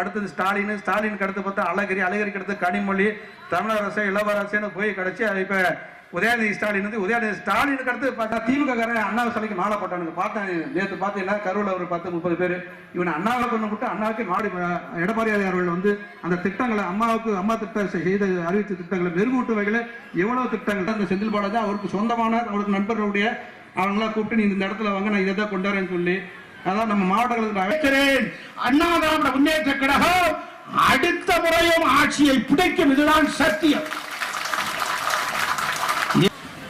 அடுத்தது ஸ்டாலினுக்கு அடுத்து பார்த்தா அழகிரிக்கு அடுத்து கனிமொழி, தமிழரசு, இளவரசு போய் கிடைச்சி இப்ப உதயநிதி ஸ்டாலினுக்கு அடுத்து பார்த்தா திமுக அண்ணா சிலைக்கு மாலை போட்டானுங்க. பார்த்தேன் நேற்று பார்த்தீங்கன்னா கரூர்ல ஒரு 10-30 பேர் இவன் அண்ணாவை கொண்டு விட்டு அண்ணாவுக்கு மாடி எடப்பாடியார் அவர்கள் வந்து அந்த திட்டங்களை அம்மா திட்டம் செய்த அறிவித்த திட்டங்களை மெருகூட்டு வகையில் எவ்வளவு திட்டங்கள் அந்த செந்தில் பாலாஜி அவருக்கு சொந்தமான அவருக்கு நண்பர்களுடைய அவங்களாம் கூப்பிட்டு நீ இந்த இடத்துல வாங்க நான் இதை தான் கொண்டாடுறேன்னு சொல்லி அதான் நம்ம மாவட்டங்களுக்கு அழைக்கிறேன். அண்ணா திராவிட முன்னேற்ற கழகம் அடுத்த முறையும் ஆட்சியை பிடிக்கும், இதுதான் சத்தியம்.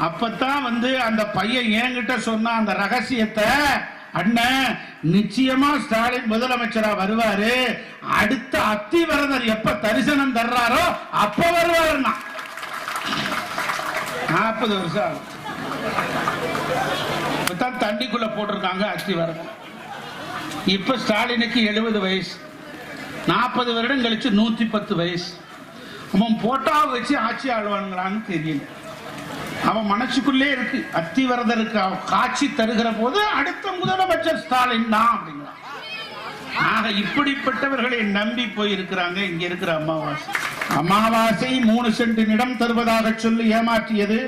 அப்பதான் வந்து அந்த பையன் என்கிட்ட சொன்ன அந்த ரகசியத்தை, அண்ணன் நிச்சயமா ஸ்டாலின் முதலமைச்சரா வருவாரு, அடுத்த அத்திவரதர் எப்ப தரிசனம் தர்றாரோ அப்ப வருவாருன்னா 40 வருஷம் இப்பதான் தண்ணிக்குள்ள போட்டிருக்காங்க அத்திவரதர். இப்ப ஸ்டாலினுக்கு 70 வயசு, 40 வருடம் கழிச்சு 110 வயசு. அவன் போட்டா வச்சு ஆட்சி ஆழ்வானுங்களான்னு தெரியல. அவன் மனசுக்குள்ளே இருக்கு அத்திவரதருக்கு காட்சி தருகிற போது அடுத்த முதலமைச்சர் ஸ்டாலின் தான் அப்படிங்கிறான். ஆக இப்படிப்பட்டவர்களை நம்பி போயிருக்கிறாங்க. இங்க இருக்கிற அமாவாசை 3 சென்ட் நிலம் தருவதாக சொல்லி ஏமாற்றியது,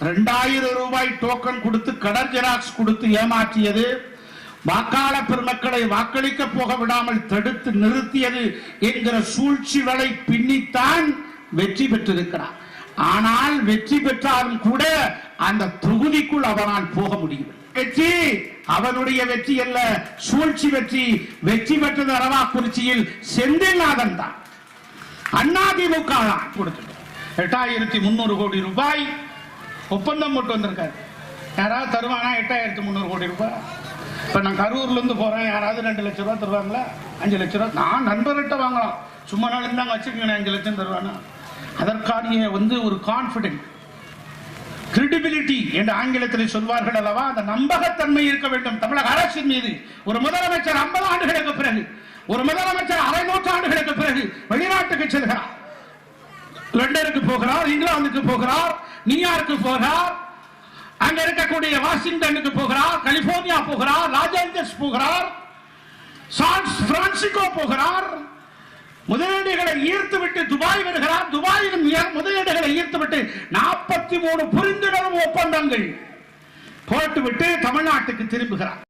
2000 ரூபாய் டோக்கன் கொடுத்து கடர் ஜெராக்ஸ் கொடுத்து ஏமாற்றியது, வாக்காளர் பெருமக்களை வாக்களிக்க போக விடாமல் தடுத்து நிறுத்தியது என்கிற சூழ்ச்சிகளை பின்னித்தான் வெற்றி பெற்றிருக்கிறார். ஆனால் வெற்றி பெற்றாலும் கூட அந்த தொகுதிக்குள் அவனால் போக முடியும். வெற்றி அவனுடைய வெற்றி அல்ல, சூழ்ச்சி வெற்றி. வெற்றி பெற்றது அரவாக்குறிச்சியில் செந்தில்நாதன் தான், அதிமுக கொடுத்து 8300 கோடி ரூபாய் ஒப்பந்தம் போட்டு வந்திருக்காரு. யாராவது தருவானா 8300 கோடி ரூபாய்? இப்ப நான் கரூர்ல இருந்து போறேன், யாராவது 2 லட்சம் ரூபாய் தருவாங்களா? 5 லட்சம் ரூபாய் நான் நண்பர்கிட்ட வாங்கலாம், சும்மா நாள் இருந்தாங்க வச்சுக்கோங்க 5 லட்சம் தருவானா? அதற்கான வந்து ஒரு கான்பிடென்ட், கிரெடிபிலிட்டி என்று ஆங்கிலத்தில் சொல்வார்கள் அல்லவா, அந்த நம்பகத்தன்மை இருக்க வேண்டும் தமிழக அரசின் மீது. ஒரு முதலமைச்சர் 50 ஆண்டுகளுக்கு பிறகு, ஒரு முதலமைச்சர் அரை நூற்றாண்டுகளுக்கு பிறகு வெளிநாட்டுக்கு செல்கிறார், லண்டனுக்கு போகிறார், இங்கிலாந்துக்கு போகிறார், நியூயார்க்கு போகிறார், அங்க இருக்கக்கூடிய வாஷிங்டனுக்கு போகிறார், கலிபோர்னியா போகிறார், லாஸ் ஏஞ்சல்ஸ் போகிறார், சான் பிரான்சிஸ்கோ போகிறார், முதலீடுகளை ஈர்த்துவிட்டு துபாய் வருகிறார், துபாயில் முதலீடுகளை ஈர்த்துவிட்டு 43 புரிந்துணர்வு ஒப்பந்தங்கள் போட்டுவிட்டு தமிழ்நாட்டுக்கு திரும்புகிறார்.